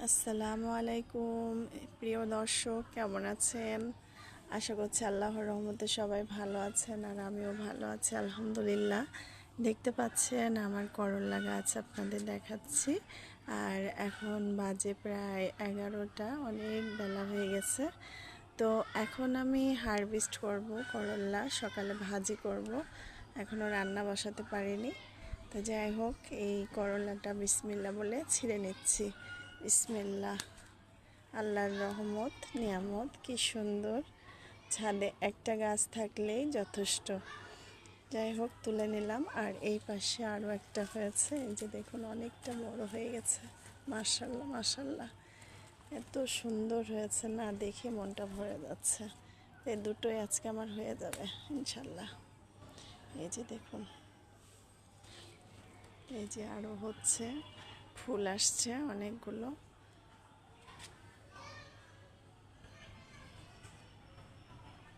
আসসালামু আলাইকুম প্রিয় দর্শক, কেমন আছেন? আশা করছি আল্লাহর রহমতে সবাই ভালো আছেন, আর আমিও ভালো আছি আলহামদুলিল্লাহ। দেখতে পাচ্ছেন আমার করল্লা গাছ আপনাদের দেখাচ্ছি। আর এখন বাজে প্রায় 11টা, অনেক বেলা হয়ে গেছে। তো এখন আমি হারভেস্ট করব করল্লা, সকালে ভাজি করব, এখনও রান্না বসাতে পারিনি। তো যাই হোক, এই করলাটা বিসমিল্লা বলে ছিঁড়ে নিচ্ছি। বিসমিল্লাহ। আল্লাহর রহমত নিয়ামত, কি সুন্দর! ছাদে একটা গাছ থাকলেই যথেষ্ট। যাই হোক, তুলে নিলাম। আর এই পাশে আরও একটা হয়েছে, এই যে দেখুন, অনেকটা বড় হয়ে গেছে। মাশাল্লাহ মাশাল্লাহ, এত সুন্দর হয়েছে না, দেখে মনটা ভরে যাচ্ছে। এই দুটোই আজকে আমার হয়ে যাবে ইনশাল্লাহ। এই যে দেখুন, এই যে আরও হচ্ছে, ফুল আসছে অনেকগুলো।